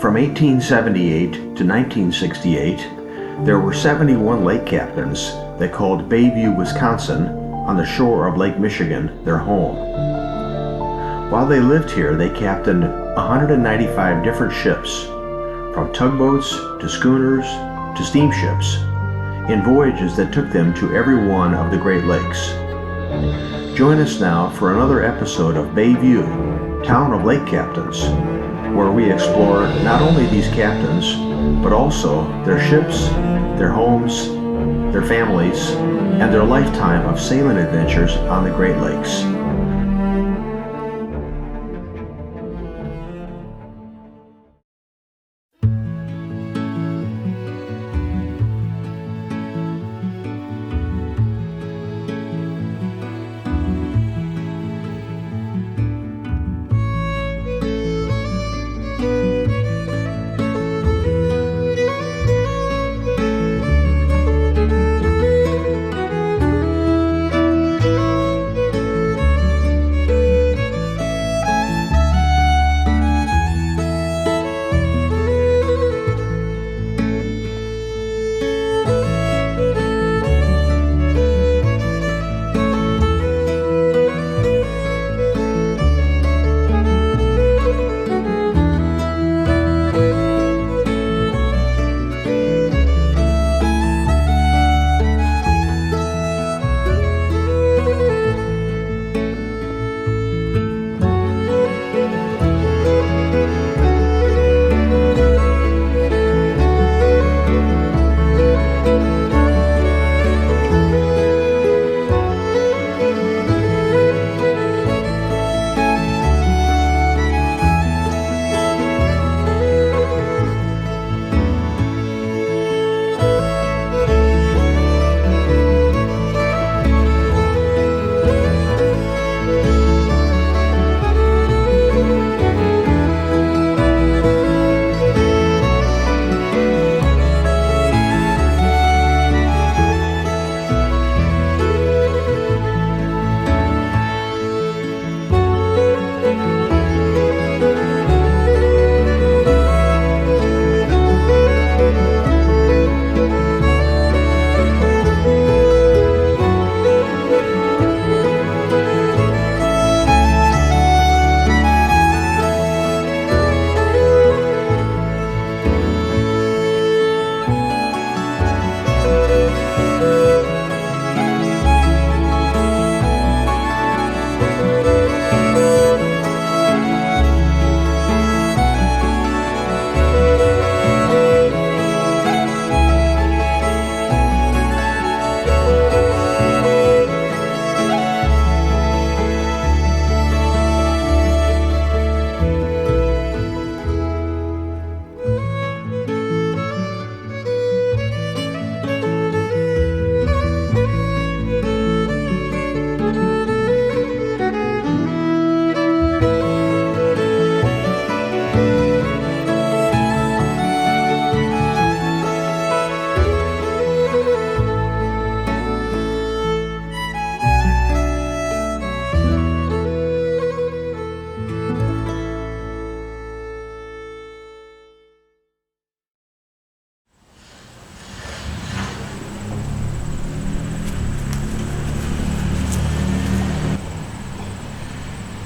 From 1878 to 1968, there were 71 lake captains that called Bayview, Wisconsin, on the shore of Lake Michigan, their home. While they lived here, they captained 195 different ships, from tugboats to schooners to steamships, in voyages that took them to every one of the Great Lakes. Join us now for another episode of Bayview, Town of Lake Captains, where we explore not only these captains, but also their ships, their homes, their families, and their lifetime of sailing adventures on the Great Lakes.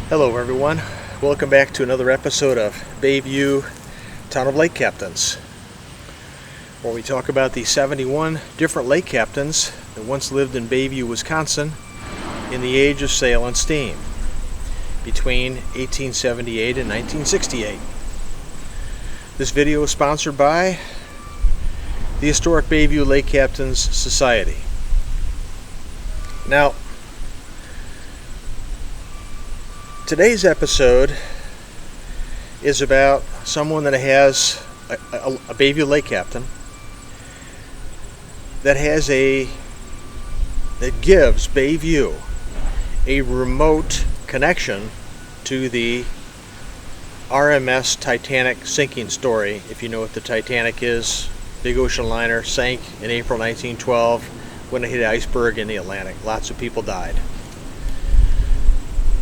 Hello everyone, welcome back to another episode of Bayview, Town of Lake Captains, where we talk about the 71 different lake captains that once lived in Bayview, Wisconsin in the age of sail and steam between 1878 and 1968. This video is sponsored by the Historic Bayview Lake Captains Society. Now, today's episode is about someone that has a Bayview Lake captain that gives Bayview a remote connection to the RMS Titanic sinking story. If you know what the Titanic is, big ocean liner, sank in April 1912 when it hit an iceberg in the Atlantic. Lots of people died.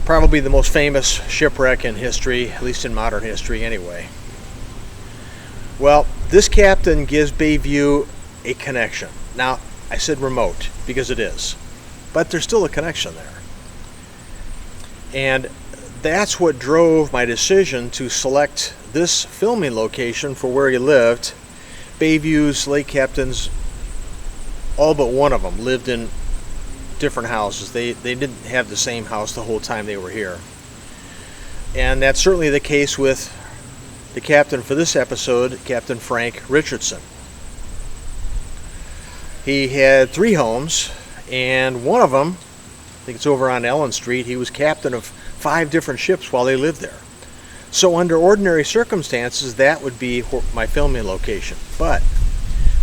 Probably the most famous shipwreck in history, at least in modern history anyway. Well, this captain gives Bayview a connection. Now, I said remote because it is, but there's still a connection there. And that's what drove my decision to select this filming location for where he lived. Bayview's lake captains, all but one of them, lived in different houses. They didn't have the same house the whole time they were here. And that's certainly the case with the captain for this episode, Captain Frank Richardson. He had 3 homes, and one of them, I think it's over on Ellen Street, he was captain of 5 different ships while they lived there. So under ordinary circumstances, that would be my filming location. But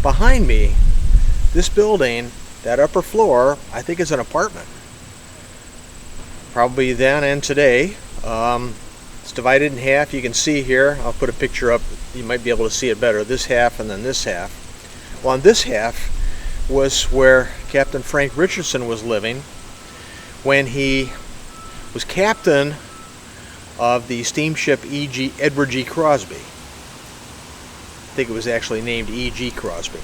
behind me, this building, that upper floor, I think is an apartment. Probably then and today. It's divided in half. You can see here, I'll put a picture up, you might be able to see it better, this half and then this half. Well, on this half was where Captain Frank Richardson was living when he was captain of the steamship Edward G. Crosby. I think it was actually named E.G. Crosby.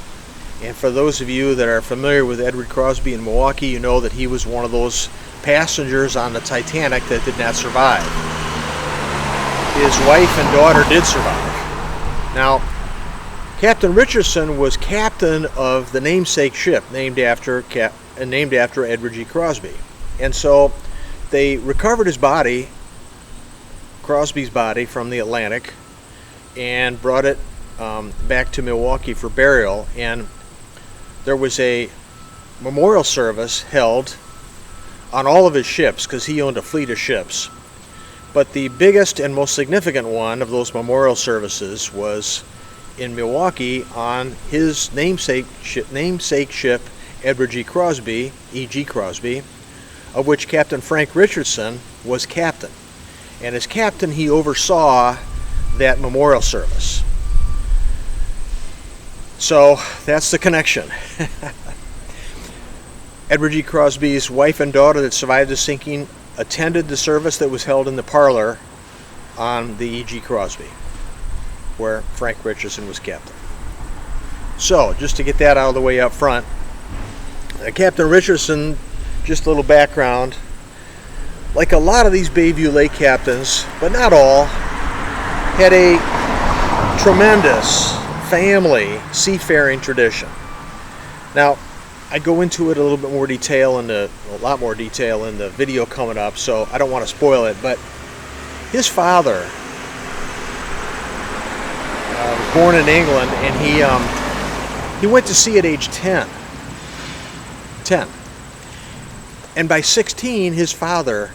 And for those of you that are familiar with Edward Crosby in Milwaukee, you know that he was one of those passengers on the Titanic that did not survive. His wife and daughter did survive. Now, Captain Richardson was captain of the namesake ship named after Edward G. Crosby. And so they recovered his body, Crosby's body, from the Atlantic and brought it back to Milwaukee for burial. And there was a memorial service held on all of his ships because he owned a fleet of ships. But the biggest and most significant one of those memorial services was in Milwaukee on his namesake ship, Edward G. Crosby, E.G. Crosby, of which Captain Frank Richardson was captain. And as captain, he oversaw that memorial service. So that's the connection. Edward G. Crosby's wife and daughter that survived the sinking attended the service that was held in the parlor on the E.G. Crosby, where Frank Richardson was captain. So, just to get that out of the way up front, Captain Richardson, just a little background, like a lot of these Bayview Lake captains, but not all, had a tremendous family seafaring tradition. Now, I go into it a little bit more detail a lot more detail in the video coming up, so I don't want to spoil it, but his father was born in England, and he went to sea at age 10. And by 16, his father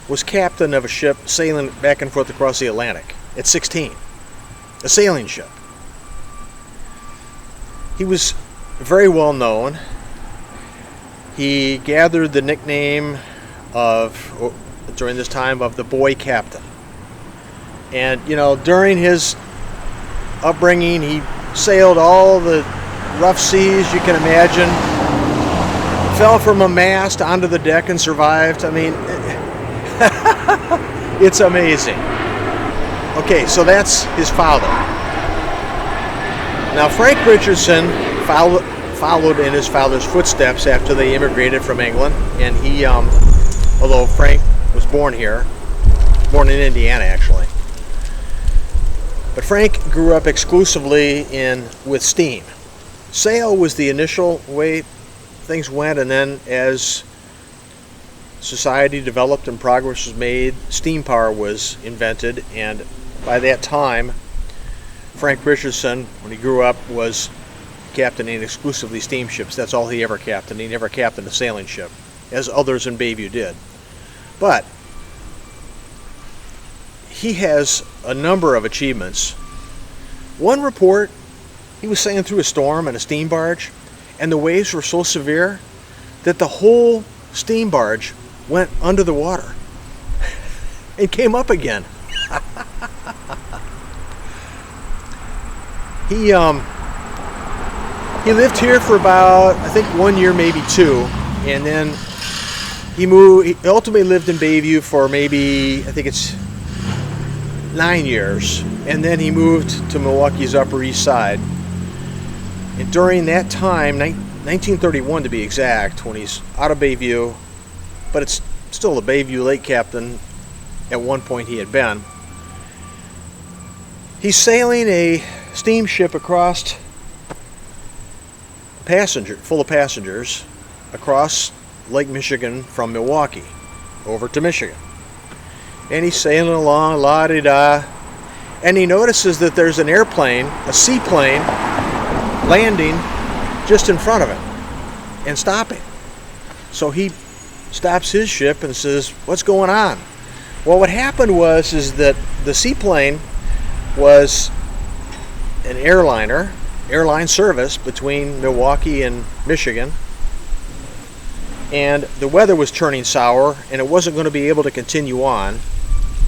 was captain of a ship sailing back and forth across the Atlantic at 16, a sailing ship. He was very well known. He gathered the nickname during this time of the boy captain. And during his upbringing, he sailed all the rough seas you can imagine, fell from a mast onto the deck and survived. I mean, it's amazing. Okay, so that's his father. Now, Frank Richardson followed in his father's footsteps after they immigrated from England, and he, although Frank was born in Indiana actually, but Frank grew up exclusively with steam. Sail was the initial way things went, and then as society developed and progress was made, steam power was invented, and by that time, Frank Richardson, when he grew up, was captaining exclusively steamships. That's all he ever captained. He never captained a sailing ship, as others in Bayview did. But he has a number of achievements. One report, he was sailing through a storm in a steam barge, and the waves were so severe that the whole steam barge went under the water and came up again. He lived here for about, I think, 1 year, maybe 2, and then he moved. He ultimately lived in Bayview for maybe, I think it's 9 years, and then he moved to Milwaukee's Upper East Side. And during that time, 1931 to be exact, when he's out of Bayview, but it's still a Bayview Lake captain at one point he had been, he's sailing a steamship across full of passengers across Lake Michigan from Milwaukee over to Michigan. And he's sailing along, la-di-da, and he notices that there's an airplane, a seaplane, landing just in front of him and stopping. So he stops his ship and says, "What's going on?" Well, what happened is that the seaplane was an airline service between Milwaukee and Michigan, and the weather was turning sour and it wasn't going to be able to continue on,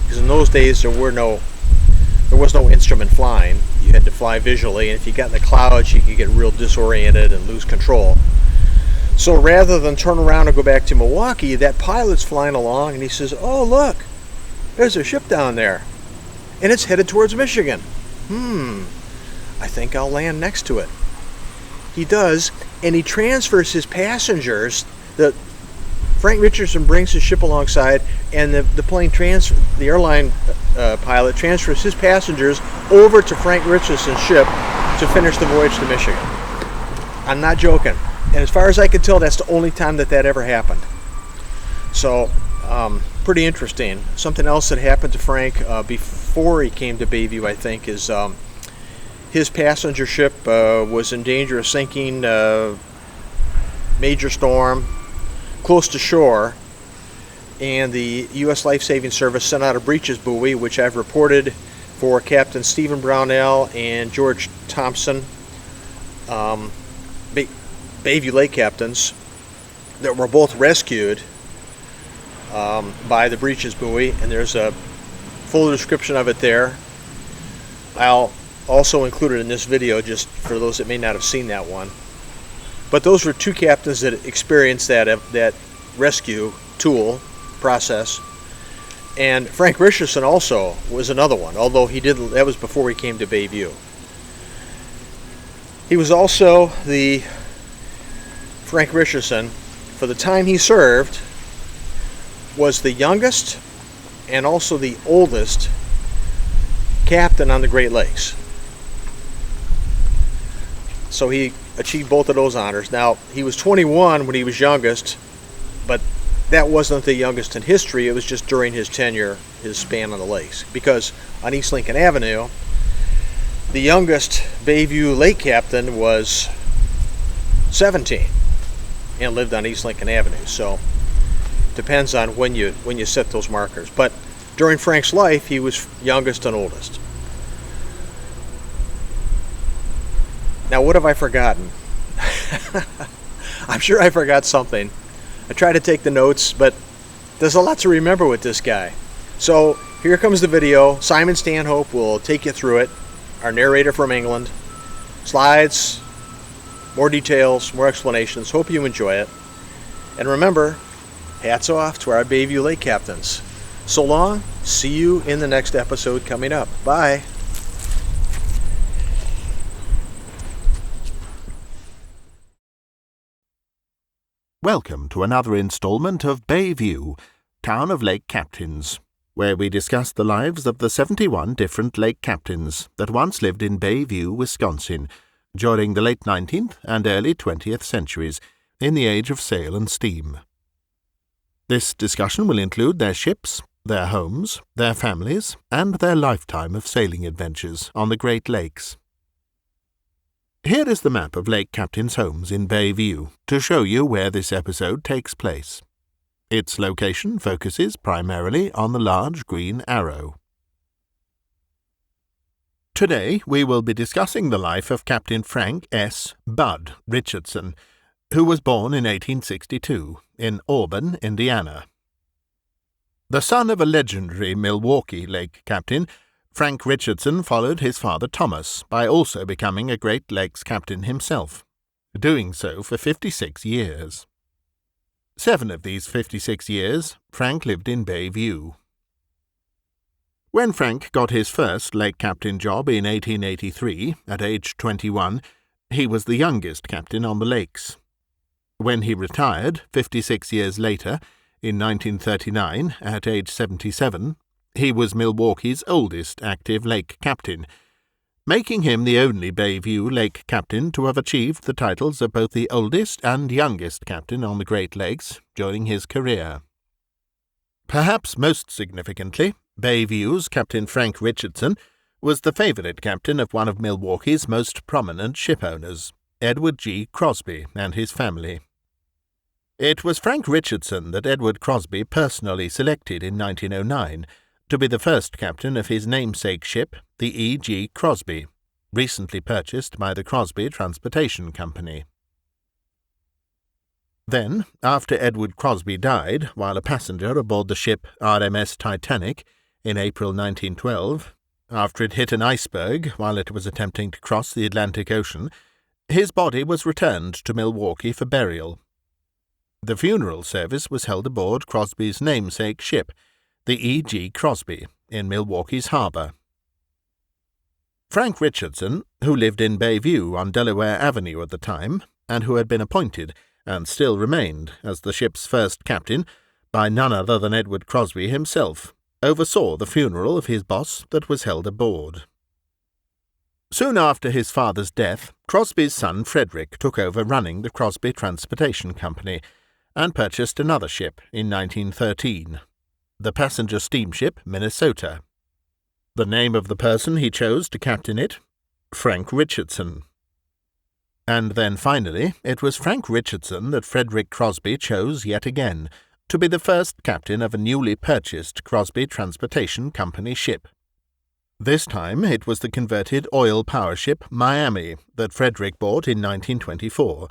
because in those days there was no instrument flying. You had to fly visually, and if you got in the clouds you could get real disoriented and lose control. So rather than turn around and go back to Milwaukee, that pilot's flying along and he says, "Oh, look, there's a ship down there and it's headed towards Michigan. I think I'll land next to it." He does, and he transfers his passengers. Frank Richardson brings his ship alongside, and the airline pilot transfers his passengers over to Frank Richardson's ship to finish the voyage to Michigan. I'm not joking. And as far as I can tell, that's the only time that ever happened. So, pretty interesting. Something else that happened to Frank before he came to Bayview, I think, is his passenger ship was in danger of sinking, major storm, close to shore, and the U.S. Life Saving Service sent out a breeches buoy, which I've reported for Captain Stephen Brownell and George Thompson, Bayview Lake captains, that were both rescued by the breeches buoy, and there's a full description of it there. I'll also include it in this video just for those that may not have seen that one. But those were two captains that experienced that rescue tool process. And Frank Richardson also was another one, although that was before he came to Bayview. He was also Frank Richardson, for the time he served, was the youngest and also the oldest captain on the Great Lakes. So he achieved both of those honors. Now, he was 21 when he was youngest, but that wasn't the youngest in history. It was just during his tenure, his span on the lakes. Because on East Lincoln Avenue, the youngest Bayview Lake captain was 17 and lived on East Lincoln Avenue. So depends on when you set those markers. But during Frank's life, he was youngest and oldest. Now, what have I forgotten? I'm sure I forgot something. I try to take the notes, but there's a lot to remember with this guy. So here comes the video. Simon Stanhope will take you through it, our narrator from England. Slides, more details, more explanations. Hope you enjoy it. And remember, hats off to our Bayview Lake captains. So long. See you in the next episode coming up. Bye. Welcome to another installment of Bayview, Town of Lake Captains, where we discuss the lives of the 71 different lake captains that once lived in Bayview, Wisconsin, during the late 19th and early 20th centuries, in the age of sail and steam. This discussion will include their ships, their homes, their families, and their lifetime of sailing adventures on the Great Lakes. Here is the map of lake captains' homes in Bayview to show you where this episode takes place. Its location focuses primarily on the large green arrow. Today we will be discussing the life of Captain Frank S. Bud Richardson, who was born in 1862 in Auburn, Indiana. The son of a legendary Milwaukee lake captain, Frank Richardson followed his father Thomas by also becoming a Great Lakes captain himself, doing so for 56 years. 7 of these 56 years, Frank lived in Bayview. When Frank got his first lake captain job in 1883, at age 21, he was the youngest captain on the lakes. When he retired, 56 years later, in 1939, at age 77, he was Milwaukee's oldest active lake captain, making him the only Bayview lake captain to have achieved the titles of both the oldest and youngest captain on the Great Lakes during his career. Perhaps most significantly, Bayview's Captain Frank Richardson was the favourite captain of one of Milwaukee's most prominent shipowners, Edward G. Crosby, and his family. It was Frank Richardson that Edward Crosby personally selected in 1909 to be the first captain of his namesake ship, the E. G. Crosby, recently purchased by the Crosby Transportation Company. Then, after Edward Crosby died while a passenger aboard the ship RMS Titanic in April 1912, after it hit an iceberg while it was attempting to cross the Atlantic Ocean, his body was returned to Milwaukee for burial. The funeral service was held aboard Crosby's namesake ship, the E. G. Crosby, in Milwaukee's harbour. Frank Richardson, who lived in Bayview on Delaware Avenue at the time, and who had been appointed, and still remained, as the ship's first captain, by none other than Edward Crosby himself, oversaw the funeral of his boss that was held aboard. Soon after his father's death, Crosby's son Frederick took over running the Crosby Transportation Company, and purchased another ship in 1913, the passenger steamship Minnesota. The name of the person he chose to captain it? Frank Richardson. And then finally, it was Frank Richardson that Frederick Crosby chose yet again to be the first captain of a newly purchased Crosby Transportation Company ship. This time it was the converted oil power ship Miami that Frederick bought in 1924,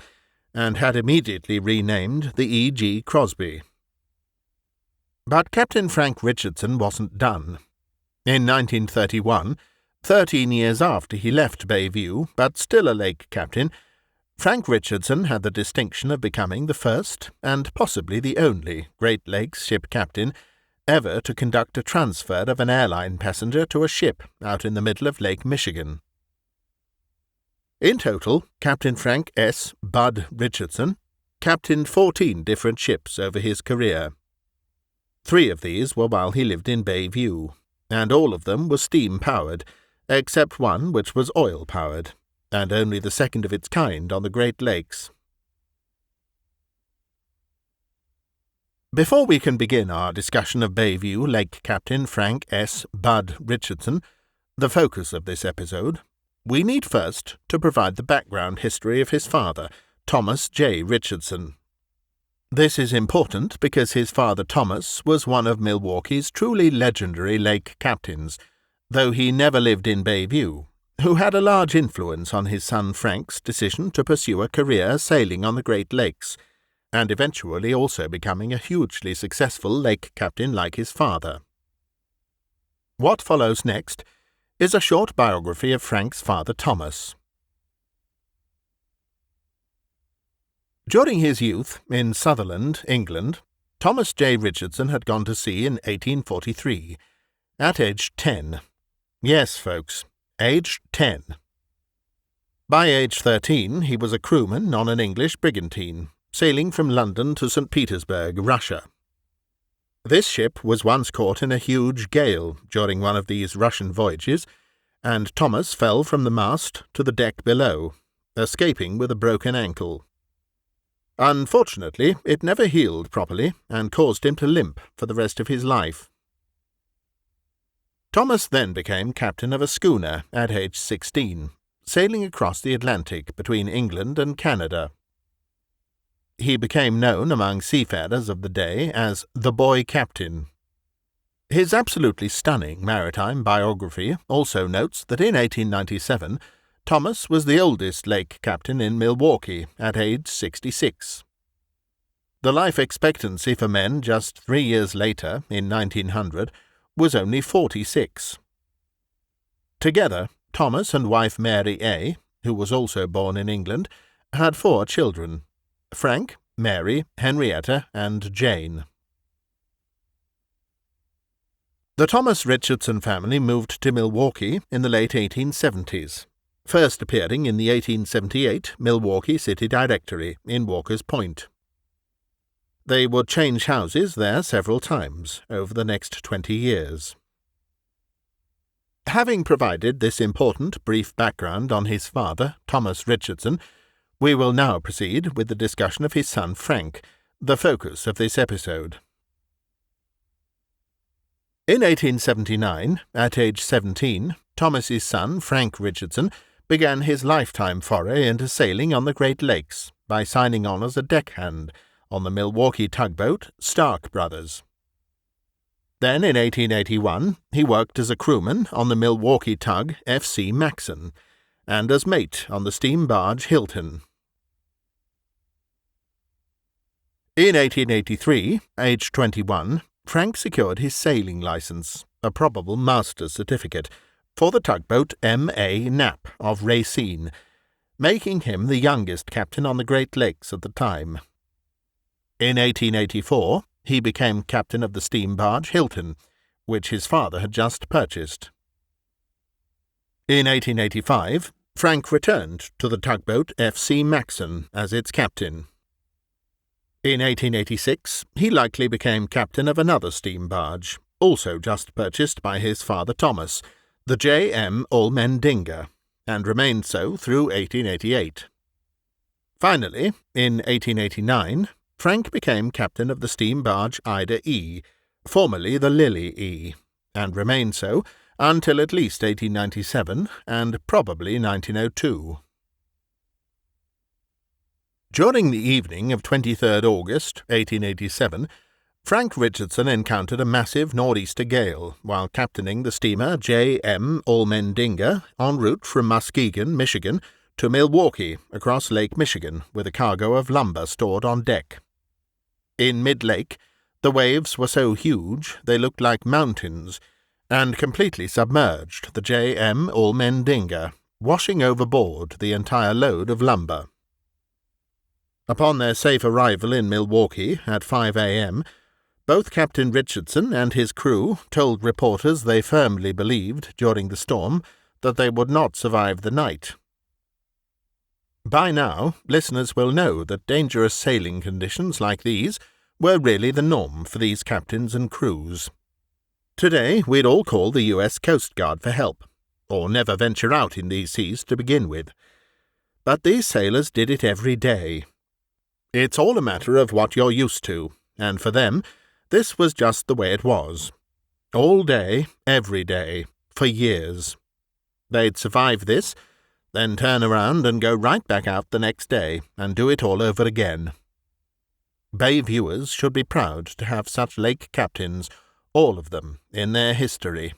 and had immediately renamed the E. G. Crosby. But Captain Frank Richardson wasn't done. In 1931, 13 years after he left Bayview, but still a lake captain, Frank Richardson had the distinction of becoming the first, and possibly the only, Great Lakes ship captain ever to conduct a transfer of an airline passenger to a ship out in the middle of Lake Michigan. In total, Captain Frank S. Bud Richardson captained 14 different ships over his career. 3 of these were while he lived in Bayview, and all of them were steam-powered, except one which was oil-powered, and only the second of its kind on the Great Lakes. Before we can begin our discussion of Bayview Lake Captain Frank S. Bud Richardson, the focus of this episode, we need first to provide the background history of his father, Thomas J. Richardson. This is important because his father Thomas was one of Milwaukee's truly legendary lake captains, though he never lived in Bayview, who had a large influence on his son Frank's decision to pursue a career sailing on the Great Lakes, and eventually also becoming a hugely successful lake captain like his father. What follows next is a short biography of Frank's father Thomas. During his youth in Sutherland, England, Thomas J. Richardson had gone to sea in 1843, at age 10. Yes, folks, age 10. By age 13, he was a crewman on an English brigantine, sailing from London to St. Petersburg, Russia. This ship was once caught in a huge gale during one of these Russian voyages, and Thomas fell from the mast to the deck below, escaping with a broken ankle. Unfortunately, it never healed properly and caused him to limp for the rest of his life. Thomas then became captain of a schooner at age 16, sailing across the Atlantic between England and Canada. He became known among seafarers of the day as the Boy Captain. His absolutely stunning maritime biography also notes that in 1897 Thomas was the oldest lake captain in Milwaukee at age 66. The life expectancy for men just 3 years later, in 1900, was only 46. Together, Thomas and wife Mary A., who was also born in England, had 4 children: Frank, Mary, Henrietta, and Jane. The Thomas Richardson family moved to Milwaukee in the late 1870s, first appearing in the 1878 Milwaukee City Directory in Walker's Point. They would change houses there several times over the next 20 years. Having provided this important brief background on his father, Thomas Richardson, we will now proceed with the discussion of his son Frank, the focus of this episode. In 1879, at age 17, Thomas's son, Frank Richardson, began his lifetime foray into sailing on the Great Lakes by signing on as a deckhand on the Milwaukee tugboat Stark Brothers. Then, in 1881, he worked as a crewman on the Milwaukee tug F.C. Maxon, and as mate on the steam barge Hilton. In 1883, aged 21, Frank secured his sailing license, a probable master's certificate, for the tugboat M.A. Knapp of Racine, making him the youngest captain on the Great Lakes at the time. In 1884, he became captain of the steam barge Hilton, which his father had just purchased. In 1885, Frank returned to the tugboat F.C. Maxon as its captain. In 1886, he likely became captain of another steam barge, also just purchased by his father Thomas, the J.M. Allmendinger, and remained so through 1888. Finally, in 1889, Frank became captain of the steam barge Ida E., formerly the Lily E., and remained so until at least 1897 and probably 1902. During the evening of 23rd August, 1887, Frank Richardson encountered a massive nor'easter gale while captaining the steamer J.M. Allmendinger en route from Muskegon, Michigan, to Milwaukee across Lake Michigan with a cargo of lumber stored on deck. In mid-lake, the waves were so huge they looked like mountains, and completely submerged the J.M. Allmendinger, washing overboard the entire load of lumber. Upon their safe arrival in Milwaukee at 5 a.m., both Captain Richardson and his crew told reporters they firmly believed, during the storm, that they would not survive the night. By now, listeners will know that dangerous sailing conditions like these were really the norm for these captains and crews. Today, we'd all call the U.S. Coast Guard for help, or never venture out in these seas to begin with. But these sailors did it every day. It's all a matter of what you're used to, and for them, this was just the way it was. All day, every day, for years. They'd survive this, then turn around and go right back out the next day and do it all over again. Bay viewers should be proud to have such lake captains, all of them, in their history.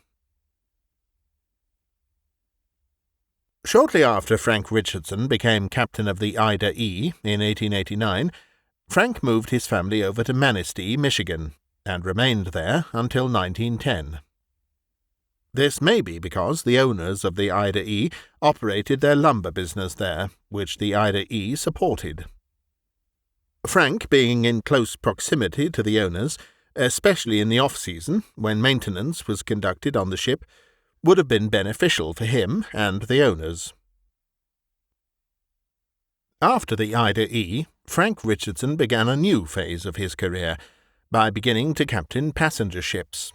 Shortly after Frank Richardson became captain of the Ida E. in 1889, Frank moved his family over to Manistee, Michigan, and remained there until 1910. This may be because the owners of the Ida E. operated their lumber business there, which the Ida E. supported. Frank, being in close proximity to the owners, especially in the off-season, when maintenance was conducted on the ship, would have been beneficial for him and the owners. After the Ida E., Frank Richardson began a new phase of his career by beginning to captain passenger ships.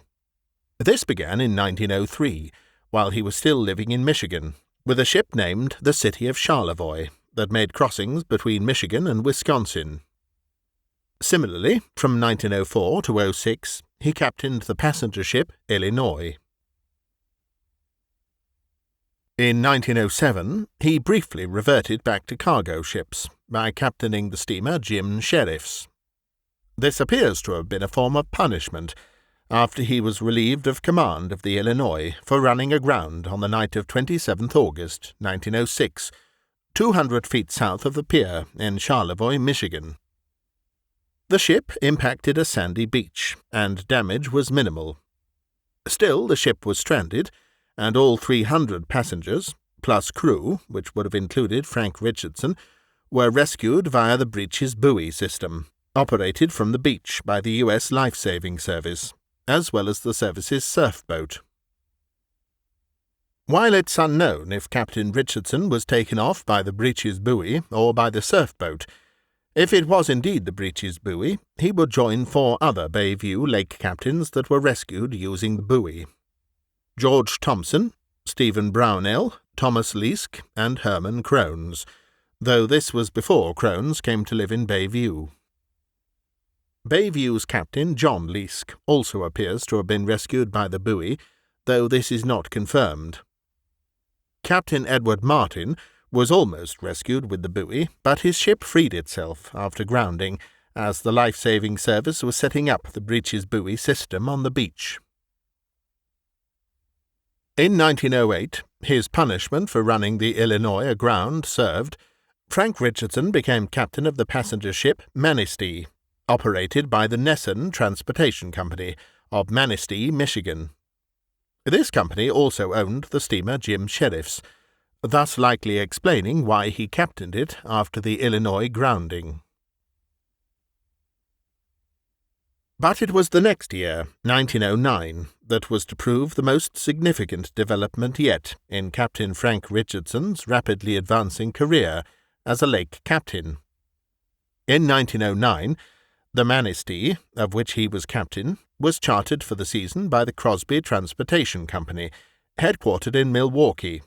This began in 1903, while he was still living in Michigan, with a ship named the City of Charlevoix that made crossings between Michigan and Wisconsin. Similarly, from 1904 to 06, he captained the passenger ship Illinois. In 1907, he briefly reverted back to cargo ships by captaining the steamer Jim Sheriffs. This appears to have been a form of punishment, after he was relieved of command of the Illinois for running aground on the night of 27th August, 1906, 200 feet south of the pier in Charlevoix, Michigan. The ship impacted a sandy beach, and damage was minimal. Still, the ship was stranded, and all 300 passengers, plus crew, which would have included Frank Richardson, were rescued via the breech's buoy system, operated from the beach by the U.S. Life-Saving Service, as well as the service's surf boat. While it's unknown if Captain Richardson was taken off by the breech's buoy or by the surf boat, if it was indeed the breech's buoy, he would join 4 other Bayview lake captains that were rescued using the buoy: George Thompson, Stephen Brownell, Thomas Leask, and Herman Crones, though this was before Crones came to live in Bayview. Bayview's captain, John Leask, also appears to have been rescued by the buoy, though this is not confirmed. Captain Edward Martin was almost rescued with the buoy, but his ship freed itself after grounding, as the life-saving service was setting up the breech's buoy system on the beach. In 1908, his punishment for running the Illinois aground served, Frank Richardson became captain of the passenger ship Magnate, operated by the Nesson Transportation Company of Manistee, Michigan. This company also owned the steamer Jim Sheriff's, thus likely explaining why he captained it after the Illinois grounding. But it was the next year, 1909, that was to prove the most significant development yet in Captain Frank Richardson's rapidly advancing career as a lake captain. In 1909, the Manistee, of which he was captain, was chartered for the season by the Crosby Transportation Company, headquartered in Milwaukee.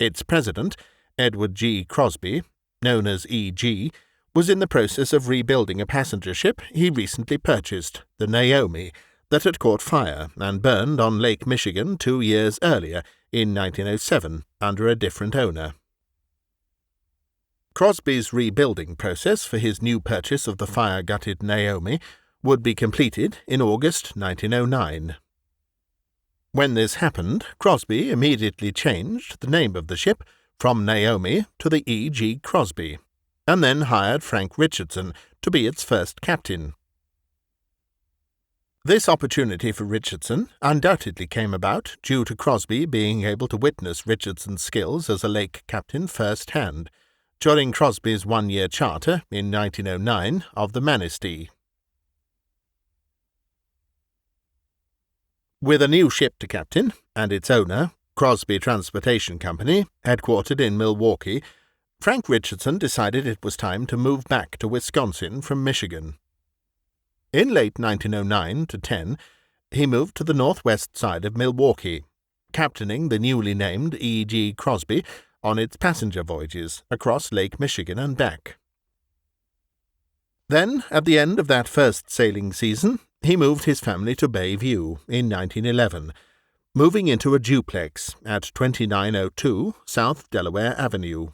Its president, Edward G. Crosby, known as E.G., was in the process of rebuilding a passenger ship he recently purchased, the Naomi, that had caught fire and burned on Lake Michigan 2 years earlier, in 1907, under a different owner. Crosby's rebuilding process for his new purchase of the fire-gutted Naomi would be completed in August 1909. When this happened, Crosby immediately changed the name of the ship from Naomi to the E.G. Crosby, and then hired Frank Richardson to be its first captain. This opportunity for Richardson undoubtedly came about due to Crosby being able to witness Richardson's skills as a lake captain firsthand, during Crosby's 1-year charter in 1909 of the Manistee. With a new ship to captain, and its owner, Crosby Transportation Company, headquartered in Milwaukee, Frank Richardson decided it was time to move back to Wisconsin from Michigan. In late 1909-10, he moved to the northwest side of Milwaukee, captaining the newly named E.G. Crosby on its passenger voyages across Lake Michigan and back. Then, at the end of that first sailing season, he moved his family to Bayview in 1911, moving into a duplex at 2902 South Delaware Avenue.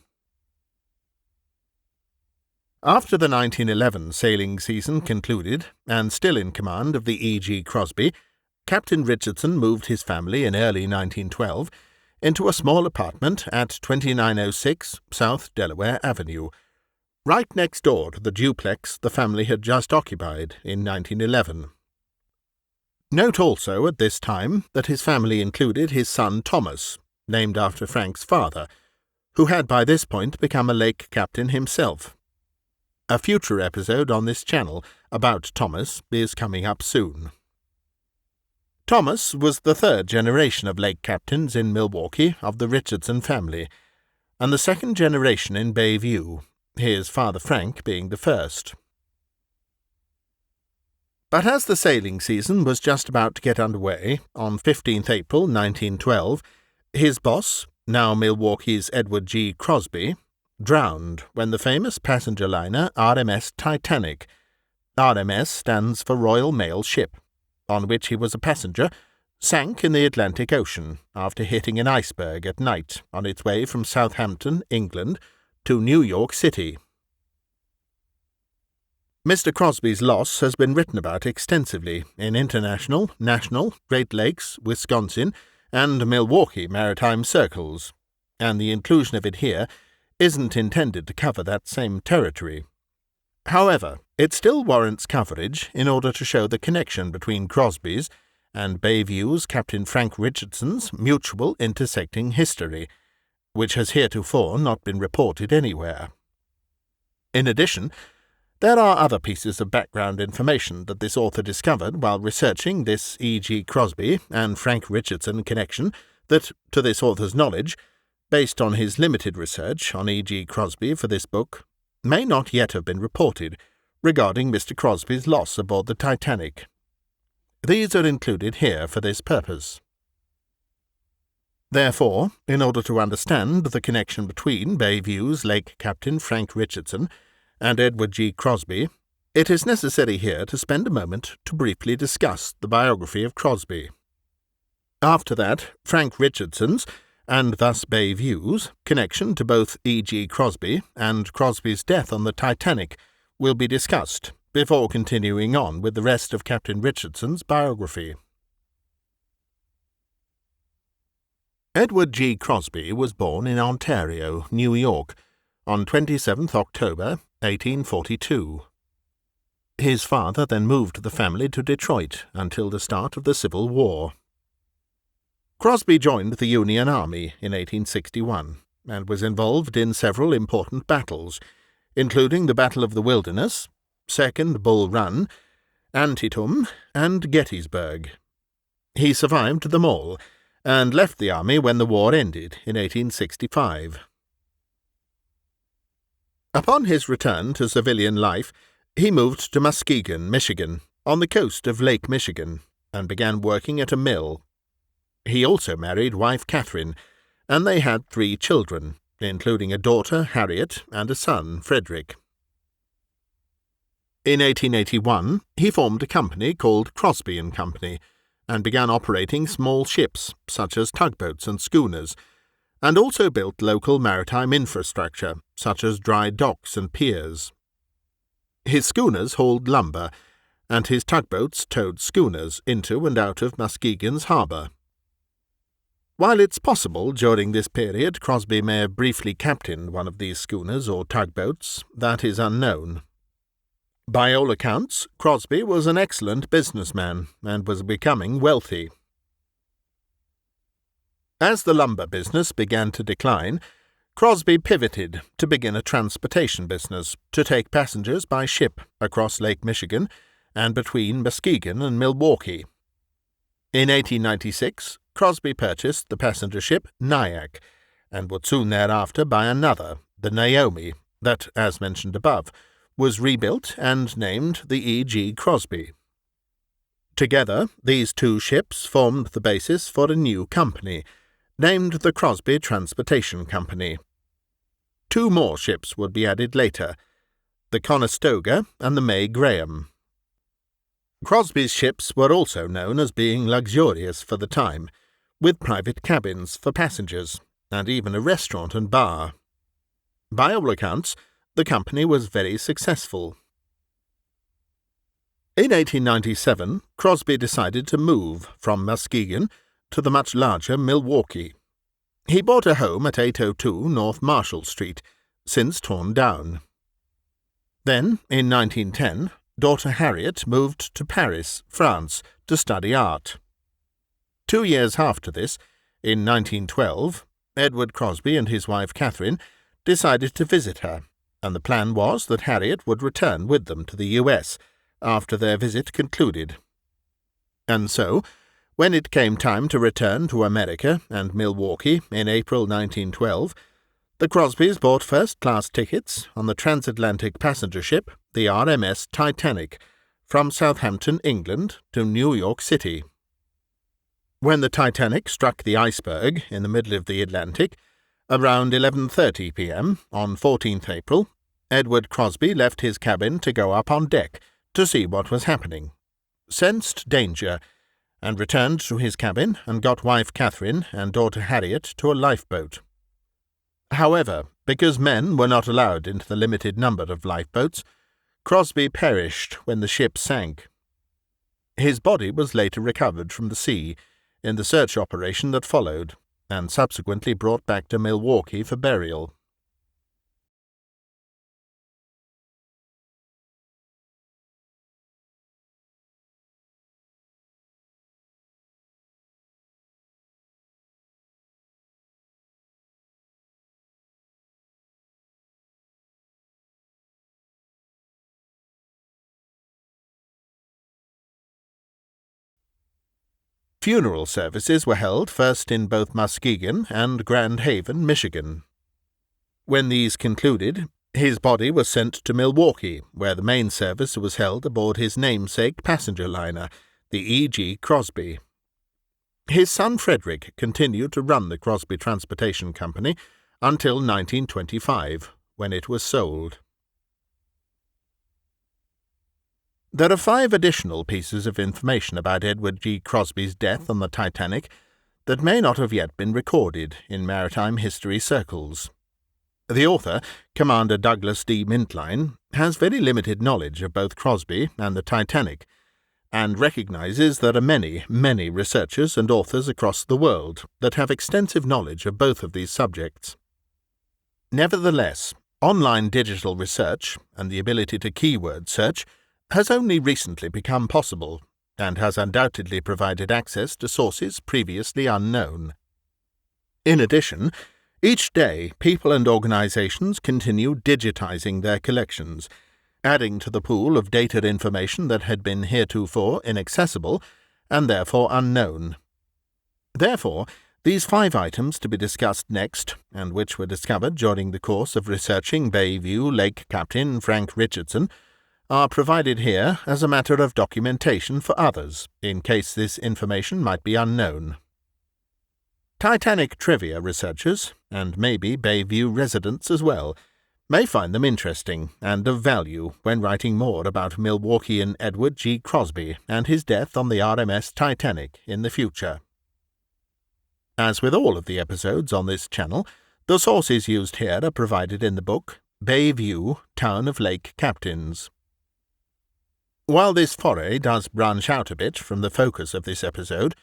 After the 1911 sailing season concluded, and still in command of the E.G. Crosby, Captain Richardson moved his family in early 1912 into a small apartment at 2906 South Delaware Avenue, right next door to the duplex the family had just occupied in 1911. Note also at this time that his family included his son Thomas, named after Frank's father, who had by this point become a lake captain himself. A future episode on this channel about Thomas is coming up soon. Thomas was the third generation of lake captains in Milwaukee of the Richardson family, and the second generation in Bayview, his father Frank being the first. But as the sailing season was just about to get underway, on 15th April 1912, his boss, now Milwaukee's Edward G. Crosby, drowned when the famous passenger liner RMS Titanic, RMS stands for Royal Mail Ship, on which he was a passenger, sank in the Atlantic Ocean after hitting an iceberg at night on its way from Southampton, England, to New York City. Mr. Crosby's loss has been written about extensively in international, national, Great Lakes, Wisconsin, and Milwaukee maritime circles, and the inclusion of it here isn't intended to cover that same territory. However, it still warrants coverage in order to show the connection between Crosby's and Bayview's Captain Frank Richardson's mutual intersecting history, which has heretofore not been reported anywhere. In addition, There are other pieces of background information that this author discovered while researching this E.G. Crosby and Frank Richardson connection that, to this author's knowledge, based on his limited research on E.G. Crosby for this book, may not yet have been reported regarding Mr. Crosby's loss aboard the Titanic. These are included here for this purpose. Therefore, in order to understand the connection between Bayview's lake captain Frank Richardson and Edward G. Crosby, it is necessary here to spend a moment to briefly discuss the biography of Crosby. After that, Frank Richardson's, and thus Bayview's, connection to both E.G. Crosby and Crosby's death on the Titanic will be discussed before continuing on with the rest of Captain Richardson's biography. Edward G. Crosby was born in Ontario, New York, on 27th October 1842. His father then moved the family to Detroit until the start of the Civil War. Crosby joined the Union Army in 1861 and was involved in several important battles, including the Battle of the Wilderness, Second Bull Run, Antietam, and Gettysburg. He survived them all and left the army when the war ended in 1865. Upon his return to civilian life, he moved to Muskegon, Michigan, on the coast of Lake Michigan, and began working at a mill. He also married wife Catherine, and they had 3 children, including a daughter, Harriet, and a son, Frederick. In 1881, he formed a company called Crosby & Company, and began operating small ships, such as tugboats and schooners, and also built local maritime infrastructure, such as dry docks and piers. His schooners hauled lumber, and his tugboats towed schooners into and out of Muskegon's harbour. While it's possible during this period Crosby may have briefly captained one of these schooners or tugboats, that is unknown. By all accounts, Crosby was an excellent businessman and was becoming wealthy. As the lumber business began to decline, Crosby pivoted to begin a transportation business to take passengers by ship across Lake Michigan and between Muskegon and Milwaukee. In 1896, Crosby purchased the passenger ship Nyack, and would soon thereafter buy another, the Naomi, that, as mentioned above, was rebuilt and named the E.G. Crosby. Together, these 2 ships formed the basis for a new company, named the Crosby Transportation Company. 2 more ships would be added later, the Conestoga and the May Graham. Crosby's ships were also known as being luxurious for the time, with private cabins for passengers, and even a restaurant and bar. By all accounts, the company was very successful. In 1897, Crosby decided to move from Muskegon to the much larger Milwaukee. He bought a home at 802 North Marshall Street, since torn down. Then, in 1910, daughter Harriet moved to Paris, France, to study art. 2 years after this, in 1912, Edward Crosby and his wife Catherine decided to visit her, and the plan was that Harriet would return with them to the U.S. after their visit concluded. And so, when it came time to return to America and Milwaukee in April 1912, the Crosbys bought first-class tickets on the transatlantic passenger ship, the RMS Titanic, from Southampton, England, to New York City. When the Titanic struck the iceberg in the middle of the Atlantic, around 11:30 p.m. on 14th April, Edward Crosby left his cabin to go up on deck to see what was happening, sensed danger, and returned to his cabin and got wife Catherine and daughter Harriet to a lifeboat. However, because men were not allowed into the limited number of lifeboats, Crosby perished when the ship sank. His body was later recovered from the sea in the search operation that followed, and subsequently brought back to Milwaukee for burial. Funeral services were held first in both Muskegon and Grand Haven, Michigan. When these concluded, his body was sent to Milwaukee, where the main service was held aboard his namesake passenger liner, the E.G. Crosby. His son Frederick continued to run the Crosby Transportation Company until 1925, when it was sold. There are 5 additional pieces of information about Edward G. Crosby's death on the Titanic that may not have yet been recorded in maritime history circles. The author, Commander Douglas D. Mintline, has very limited knowledge of both Crosby and the Titanic, and recognizes there are many, many researchers and authors across the world that have extensive knowledge of both of these subjects. Nevertheless, online digital research and the ability to keyword search has only recently become possible, and has undoubtedly provided access to sources previously unknown. In addition, each day people and organizations continue digitizing their collections, adding to the pool of dated information that had been heretofore inaccessible and therefore unknown. Therefore, these 5 items to be discussed next, and which were discovered during the course of researching Bayview Lake Captain Frank Richardson, are provided here as a matter of documentation for others, in case this information might be unknown. Titanic trivia researchers, and maybe Bayview residents as well, may find them interesting and of value when writing more about Milwaukeean Edward G. Crosby and his death on the RMS Titanic in the future. As with all of the episodes on this channel, the sources used here are provided in the book Bayview, Town of Lake Captains. While this foray does branch out a bit from the focus of this episode,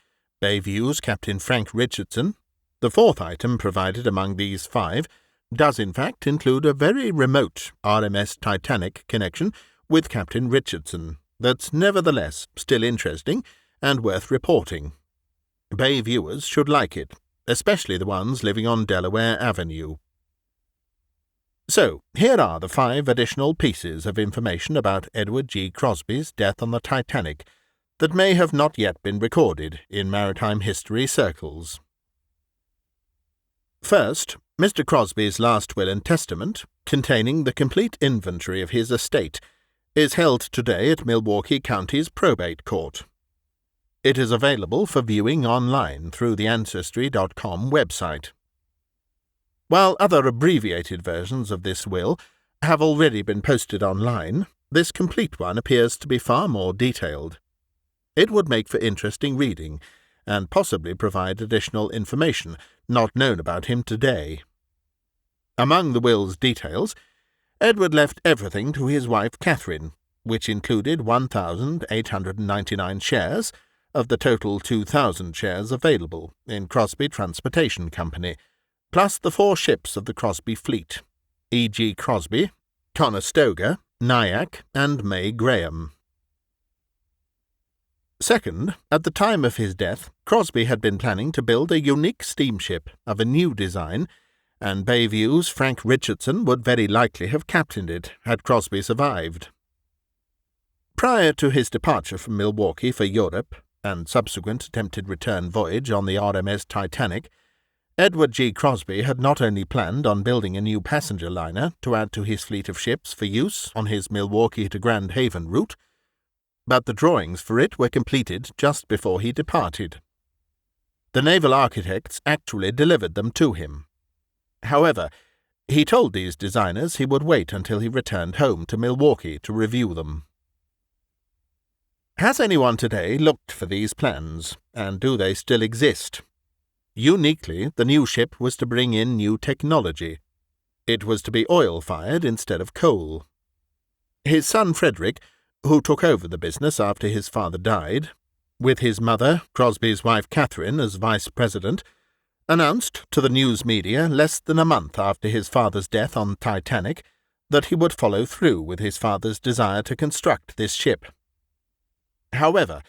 Bayview's Captain Frank Richardson, the 4th item provided among these 5 does in fact include a very remote RMS Titanic connection with Captain Richardson that's nevertheless still interesting and worth reporting. Bay viewers should like it, especially the ones living on Delaware Avenue. So, here are the 5 additional pieces of information about Edward G. Crosby's death on the Titanic that may have not yet been recorded in maritime history circles. First, Mr. Crosby's last will and testament, containing the complete inventory of his estate, is held today at Milwaukee County's Probate Court. It is available for viewing online through the Ancestry.com website. While other abbreviated versions of this will have already been posted online, this complete one appears to be far more detailed. It would make for interesting reading, and possibly provide additional information not known about him today. Among the will's details, Edward left everything to his wife Catherine, which included 1,899 shares of the total 2,000 shares available in Crosby Transportation Company, plus the 4 ships of the Crosby fleet, E.G. Crosby, Conestoga, Nyack, and May Graham. Second, at the time of his death, Crosby had been planning to build a unique steamship of a new design, and Bayview's Frank Richardson would very likely have captained it had Crosby survived. Prior to his departure from Milwaukee for Europe, and subsequent attempted return voyage on the RMS Titanic, Edward G. Crosby had not only planned on building a new passenger liner to add to his fleet of ships for use on his Milwaukee to Grand Haven route, but the drawings for it were completed just before he departed. The naval architects actually delivered them to him. However, he told these designers he would wait until he returned home to Milwaukee to review them. Has anyone today looked for these plans, and do they still exist? Uniquely, the new ship was to bring in new technology. It was to be oil-fired instead of coal. His son Frederick, who took over the business after his father died, with his mother, Crosby's wife Catherine, as vice president, announced to the news media less than a month after his father's death on Titanic that he would follow through with his father's desire to construct this ship. However,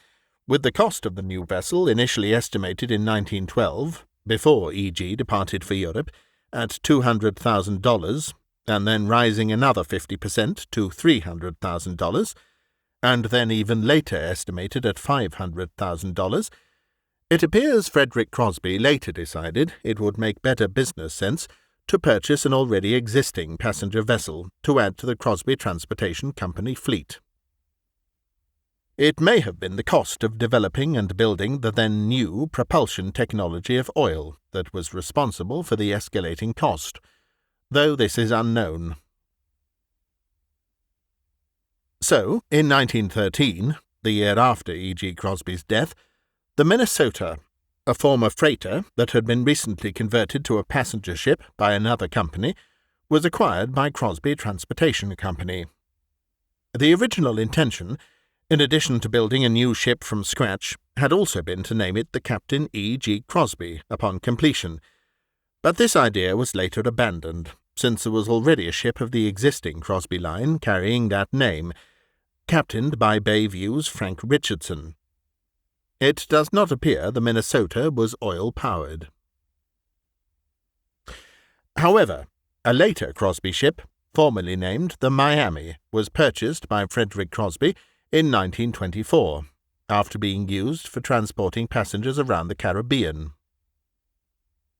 with the cost of the new vessel initially estimated in 1912, before E.G. departed for Europe, at $200,000, and then rising another 50% to $300,000, and then even later estimated at $500,000, It appears Frederick Crosby later decided it would make better business sense to purchase an already existing passenger vessel to add to the Crosby Transportation Company fleet. It may have been the cost of developing and building the then new propulsion technology of oil that was responsible for the escalating cost, though this is unknown. So, in 1913, the year after E.G. Crosby's death, the Minnesota, a former freighter that had been recently converted to a passenger ship by another company, was acquired by Crosby Transportation Company. The original intention, in addition to building a new ship from scratch, had also been to name it the Captain E.G. Crosby upon completion, but this idea was later abandoned, since there was already a ship of the existing Crosby line carrying that name, captained by Bayview's Frank Richardson. It does not appear the Minnesota was oil-powered. However, a later Crosby ship, formerly named the Miami, was purchased by Frederick Crosby in 1924, after being used for transporting passengers around the Caribbean.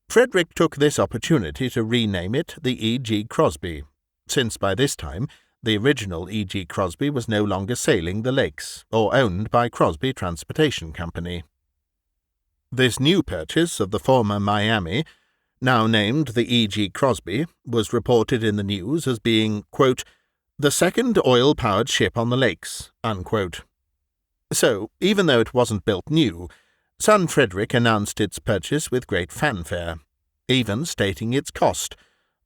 Frederick took this opportunity to rename it the E.G. Crosby, since by this time the original E.G. Crosby was no longer sailing the lakes or owned by Crosby Transportation Company. This new purchase of the former Miami, now named the E.G. Crosby, was reported in the news as being, quote, the second oil-powered ship on the lakes, unquote. So, even though it wasn't built new, son Frederick announced its purchase with great fanfare, even stating its cost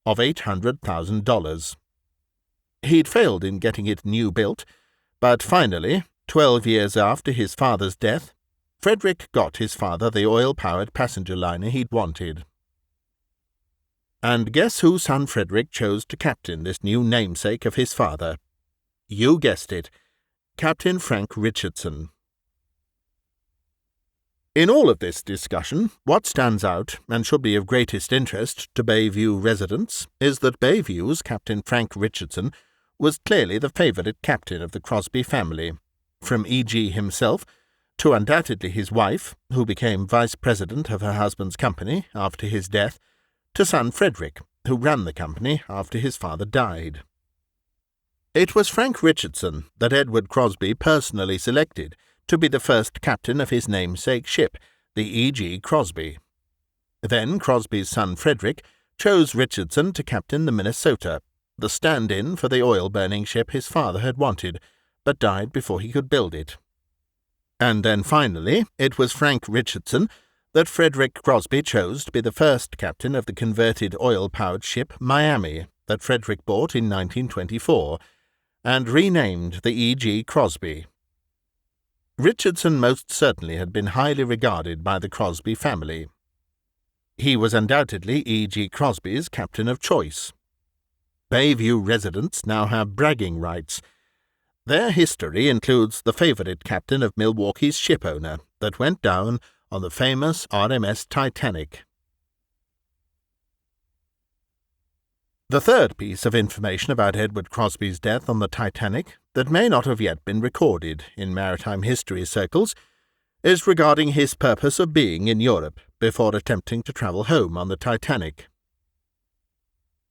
of $800,000. He'd failed in getting it new built, but finally, 12 years after his father's death, Frederick got his father the oil-powered passenger liner he'd wanted. And guess who son Frederick chose to captain this new namesake of his father? You guessed it, Captain Frank Richardson. In all of this discussion, what stands out and should be of greatest interest to Bayview residents is that Bayview's Captain Frank Richardson was clearly the favourite captain of the Crosby family, from E.G. himself to undoubtedly his wife, who became vice president of her husband's company after his death, to son Frederick, who ran the company after his father died. It was Frank Richardson that Edward Crosby personally selected to be the first captain of his namesake ship, the E.G. Crosby. Then Crosby's son Frederick chose Richardson to captain the Minnesota, the stand-in for the oil-burning ship his father had wanted, but died before he could build it. And then finally, it was Frank Richardson that Frederick Crosby chose to be the first captain of the converted oil-powered ship Miami that Frederick bought in 1924, and renamed the E.G. Crosby. Richardson most certainly had been highly regarded by the Crosby family. He was undoubtedly E.G. Crosby's captain of choice. Bayview residents now have bragging rights. Their history includes the favourite captain of Milwaukee's shipowner that went down on the famous RMS Titanic. The third piece of information about Edward Crosby's death on the Titanic that may not have yet been recorded in maritime history circles is regarding his purpose of being in Europe before attempting to travel home on the Titanic.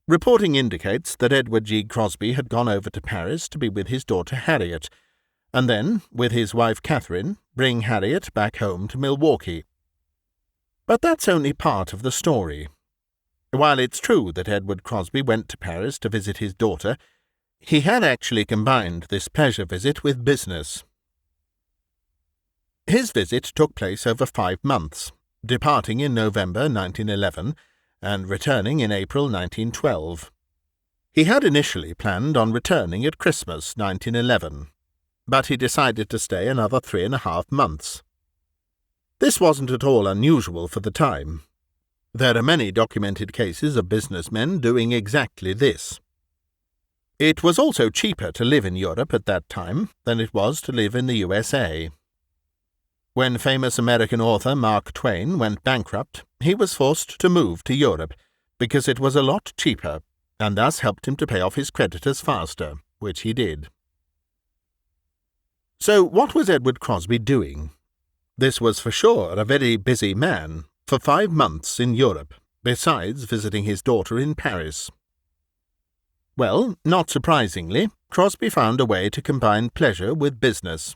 Reporting indicates that Edward G. Crosby had gone over to Paris to be with his daughter Harriet, and then, with his wife Catherine, bring Harriet back home to Milwaukee. But that's only part of the story. While it's true that Edward Crosby went to Paris to visit his daughter, he had actually combined this pleasure visit with business. His visit took place over 5 months, departing in November 1911 and returning in April 1912. He had initially planned on returning at Christmas 1911, but he decided to stay another 3.5 months. This wasn't at all unusual for the time. There are many documented cases of businessmen doing exactly this. It was also cheaper to live in Europe at that time than it was to live in the USA. When famous American author Mark Twain went bankrupt, he was forced to move to Europe because it was a lot cheaper and thus helped him to pay off his creditors faster, which he did. So what was Edward Crosby doing? This was for sure a very busy man, for 5 months in Europe, besides visiting his daughter in Paris. Well, not surprisingly, Crosby found a way to combine pleasure with business.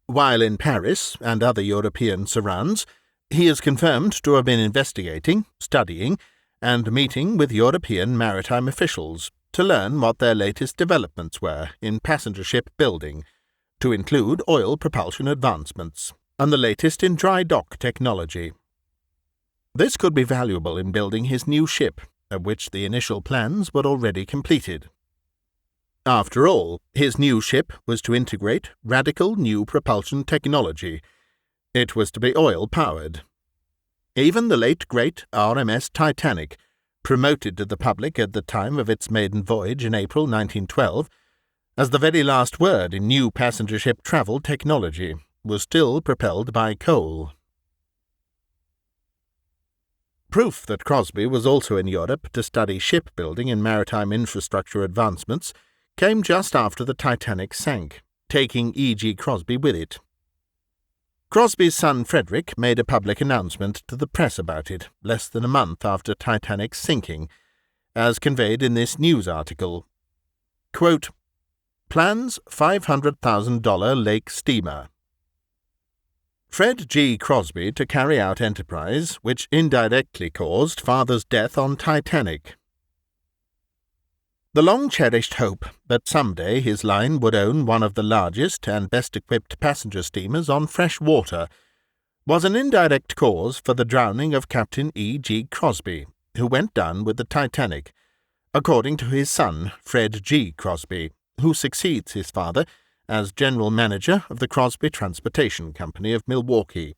While in Paris and other European surrounds, he is confirmed to have been investigating, studying, and meeting with European maritime officials to learn what their latest developments were in passenger ship building, to include oil propulsion advancements and the latest in dry dock technology. This could be valuable in building his new ship, of which the initial plans were already completed. After all, his new ship was to integrate radical new propulsion technology. It was to be oil-powered. Even the late great RMS Titanic, promoted to the public at the time of its maiden voyage in April 1912, as the very last word in new passenger ship travel technology, was still propelled by coal. Proof that Crosby was also in Europe to study shipbuilding and maritime infrastructure advancements came just after the Titanic sank, taking E.G. Crosby with it. Crosby's son Frederick made a public announcement to the press about it less than a month after Titanic's sinking, as conveyed in this news article. Quote, "Plans $500,000 lake steamer. Fred G. Crosby to carry out enterprise which indirectly caused father's death on Titanic. The long-cherished hope that someday his line would own one of the largest and best-equipped passenger steamers on fresh water was an indirect cause for the drowning of Captain E. G. Crosby, who went down with the Titanic, according to his son Fred G. Crosby, who succeeds his father as general manager of the Crosby Transportation Company of Milwaukee.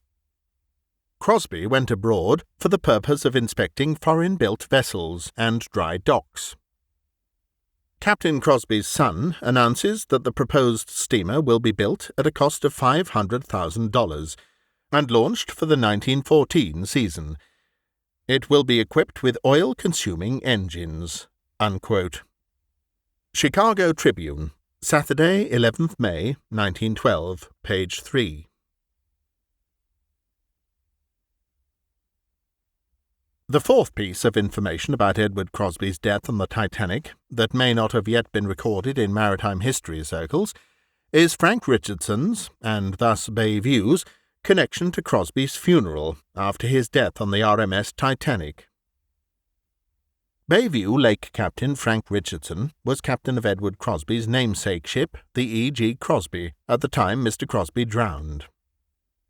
Crosby went abroad for the purpose of inspecting foreign-built vessels and dry docks. Captain Crosby's son announces that the proposed steamer will be built at a cost of $500,000 and launched for the 1914 season. It will be equipped with oil-consuming engines." Unquote. Chicago Tribune, Saturday, 11th May, 1912, page 3. The fourth piece of information about Edward Crosby's death on the Titanic that may not have yet been recorded in maritime history circles is Frank Richardson's, and thus Bayview's, connection to Crosby's funeral after his death on the RMS Titanic. Bayview Lake Captain Frank Richardson was captain of Edward Crosby's namesake ship, the E.G. Crosby, at the time Mr. Crosby drowned.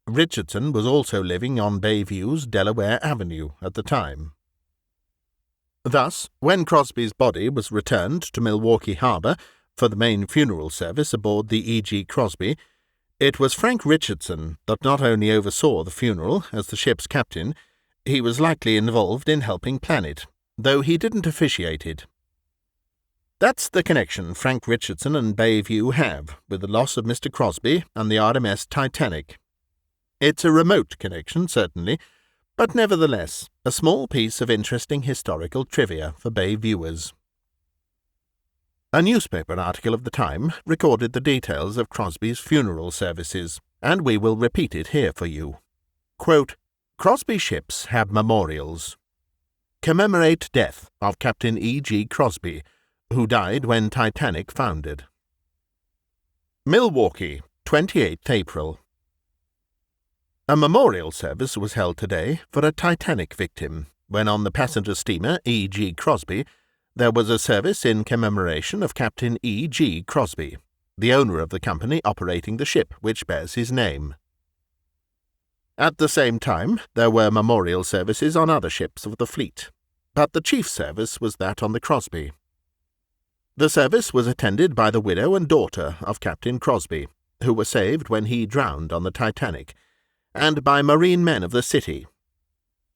Richardson was also living on Bayview's Delaware Avenue at the time. Thus, when Crosby's body was returned to Milwaukee Harbor for the main funeral service aboard the E.G. Crosby, it was Frank Richardson that not only oversaw the funeral as the ship's captain, he was likely involved in helping plan it, though he didn't officiate it. That's the connection Frank Richardson and Bayview have with the loss of Mr. Crosby and the RMS Titanic. It's a remote connection, certainly, but nevertheless a small piece of interesting historical trivia for Bay viewers. A newspaper article of the time recorded the details of Crosby's funeral services, and we will repeat it here for you. Quote, "Crosby ships have memorials. Commemorate death of Captain E.G. Crosby, who died when Titanic foundered. Milwaukee, 28th April. A memorial service was held today for a Titanic victim, when on the passenger steamer E.G. Crosby there was a service in commemoration of Captain E.G. Crosby, the owner of the company operating the ship which bears his name. At the same time, there were memorial services on other ships of the fleet, but the chief service was that on the Crosby. The service was attended by the widow and daughter of Captain Crosby, who were saved when he drowned on the Titanic, and by marine men of the city.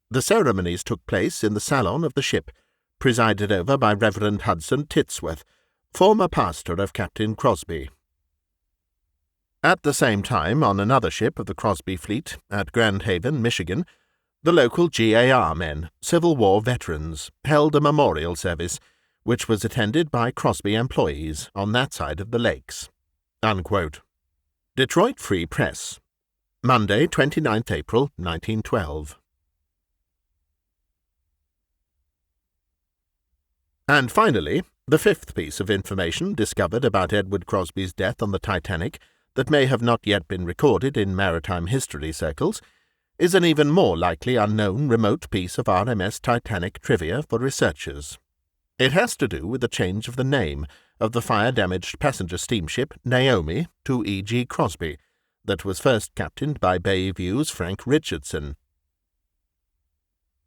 The ceremonies took place in the salon of the ship, presided over by Reverend Hudson Titsworth, former pastor of Captain Crosby. At the same time, on another ship of the Crosby fleet at Grand Haven, Michigan, the local GAR men, Civil War veterans, held a memorial service, which was attended by Crosby employees on that side of the lakes." Unquote. Detroit Free Press. Monday, 29th April, 1912. And finally, the fifth piece of information discovered about Edward Crosby's death on the Titanic that may have not yet been recorded in maritime history circles is an even more likely unknown remote piece of RMS Titanic trivia for researchers. It has to do with the change of the name of the fire-damaged passenger steamship Naomi to E.G. Crosby that was first captained by Bayview's Frank Richardson.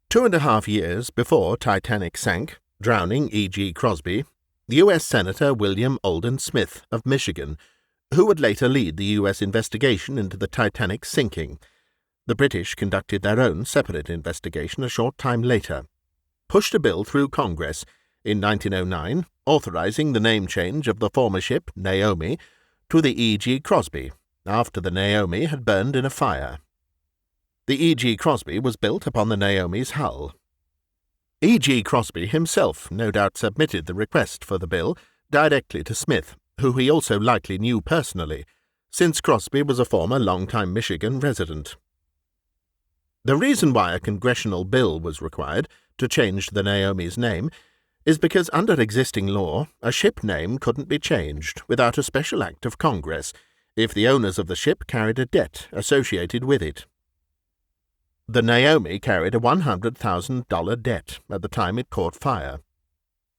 2.5 years before Titanic sank, drowning E.G. Crosby, U.S. Senator William Alden Smith of Michigan, who would later lead the U.S. investigation into the Titanic's sinking. The British conducted their own separate investigation a short time later, pushed a bill through Congress in 1909 authorizing the name change of the former ship Naomi to the E.G. Crosby after the Naomi had burned in a fire. The E.G. Crosby was built upon the Naomi's hull. E.G. Crosby himself no doubt submitted the request for the bill directly to Smith, who he also likely knew personally, since Crosby was a former long-time Michigan resident. The reason why a congressional bill was required to change the Naomi's name is because under existing law, a ship name couldn't be changed without a special act of Congress if the owners of the ship carried a debt associated with it. The Naomi carried a $100,000 debt at the time it caught fire.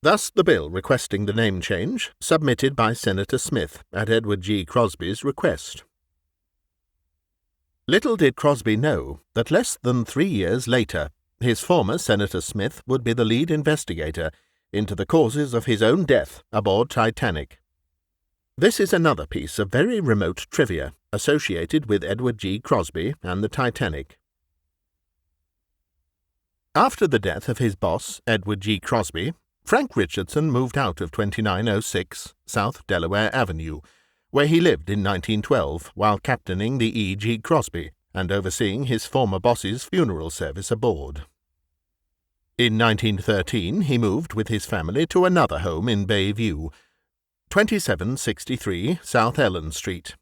Thus the bill requesting the name change, submitted by Senator Smith at Edward G. Crosby's request. Little did Crosby know that less than 3 years later, his former Senator Smith would be the lead investigator into the causes of his own death aboard Titanic. This is another piece of very remote trivia associated with Edward G. Crosby and the Titanic. After the death of his boss, Edward G. Crosby, Frank Richardson moved out of 2906 South Delaware Avenue, where he lived in 1912 while captaining the E.G. Crosby and overseeing his former boss's funeral service aboard. In 1913 he moved with his family to another home in Bayview, 2763 South Ellen Street.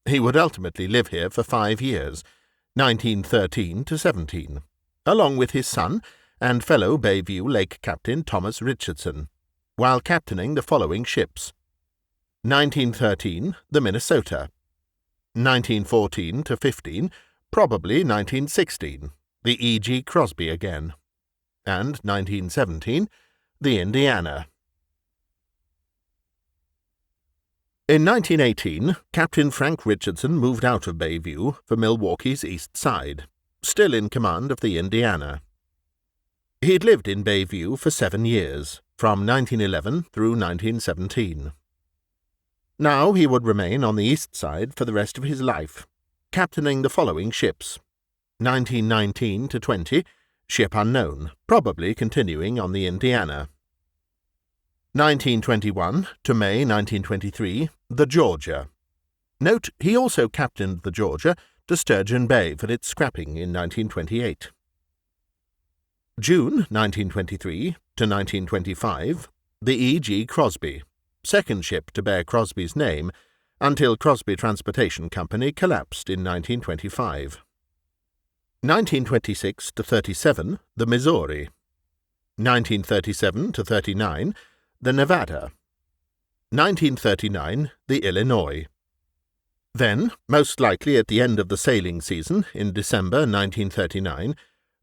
He would ultimately live here for 5 years, 1913 to 17, along with his son and fellow Bayview Lake Captain Thomas Richardson, while captaining the following ships: 1913, the Minnesota; 1914 to 15, probably 1916, the E.G. Crosby again; and 1917, the Indiana. In 1918, Captain Frank Richardson moved out of Bayview for Milwaukee's east side, still in command of the Indiana. He'd lived in Bayview for 7 years, from 1911 through 1917. Now he would remain on the east side for the rest of his life, captaining the following ships: 1919 to 20, ship unknown, probably continuing on the Indiana; 1921 to May 1923, the Georgia. Note, he also captained the Georgia to Sturgeon Bay for its scrapping in 1928. June 1923 to 1925, the E.G. Crosby, second ship to bear Crosby's name until Crosby Transportation Company collapsed in 1925. 1926 to 37, the Missouri. 1937 to 39, the Nevada. 1939, the Illinois. Then, most likely at the end of the sailing season in December 1939,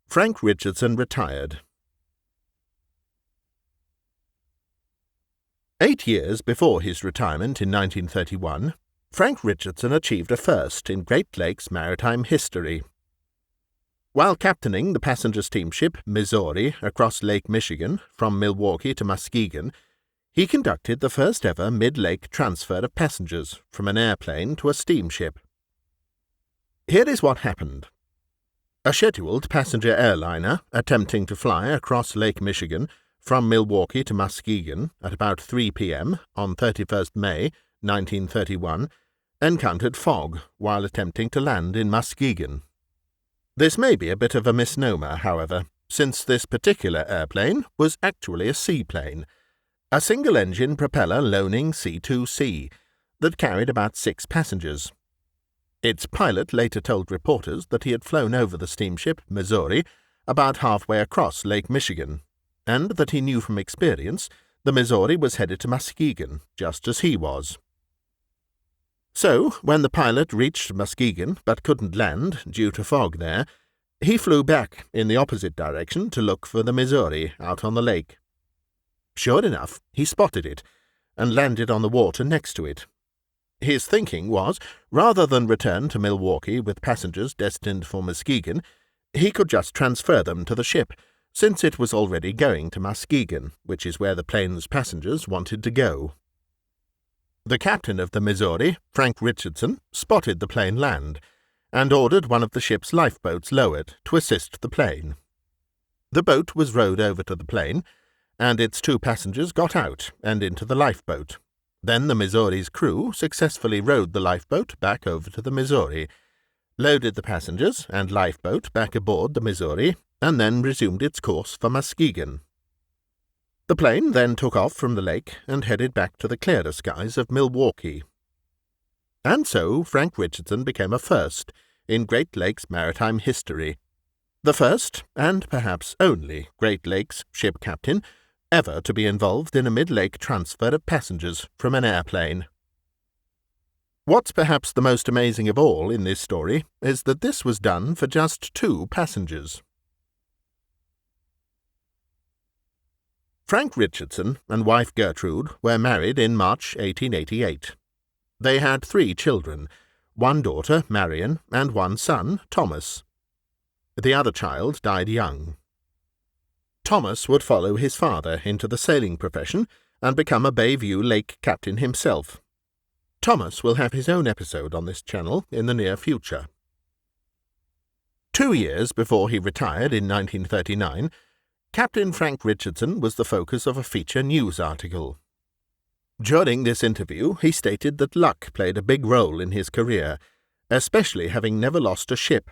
Frank Richardson retired. 8 years before his retirement in 1931, Frank Richardson achieved a first in Great Lakes maritime history. While captaining the passenger steamship Missouri across Lake Michigan from Milwaukee to Muskegon, he conducted the first ever mid-lake transfer of passengers from an airplane to a steamship. Here is what happened. A scheduled passenger airliner attempting to fly across Lake Michigan from Milwaukee to Muskegon at about 3 p.m. on 31st May 1931 encountered fog while attempting to land in Muskegon. This may be a bit of a misnomer, however, since this particular airplane was actually a seaplane, a single-engine propeller loaning C-2C that carried about 6 passengers. Its pilot later told reporters that he had flown over the steamship Missouri about halfway across Lake Michigan, and that he knew from experience the Missouri was headed to Muskegon, just as he was. So, when the pilot reached Muskegon but couldn't land due to fog there, he flew back in the opposite direction to look for the Missouri out on the lake. Sure enough, he spotted it, and landed on the water next to it. His thinking was, rather than return to Milwaukee with passengers destined for Muskegon, he could just transfer them to the ship, since it was already going to Muskegon, which is where the plane's passengers wanted to go. The captain of the Missouri, Frank Richardson, spotted the plane land, and ordered one of the ship's lifeboats lowered to assist the plane. The boat was rowed over to the plane, and its 2 passengers got out and into the lifeboat. Then the Missouri's crew successfully rowed the lifeboat back over to the Missouri, loaded the passengers and lifeboat back aboard the Missouri, and then resumed its course for Muskegon. The plane then took off from the lake and headed back to the clearer skies of Milwaukee. And so Frank Richardson became a first in Great Lakes maritime history, the first, and perhaps only, Great Lakes ship captain ever to be involved in a mid-lake transfer of passengers from an airplane. What's perhaps the most amazing of all in this story is that this was done for just 2 passengers. Frank Richardson and wife Gertrude were married in March 1888. They had 3 children, 1 daughter, Marion, and 1 son, Thomas. The other child died young. Thomas would follow his father into the sailing profession and become a Bayview Lake captain himself. Thomas will have his own episode on this channel in the near future. 2 years before he retired in 1939, Captain Frank Richardson was the focus of a feature news article. During this interview, he stated that luck played a big role in his career, especially having never lost a ship.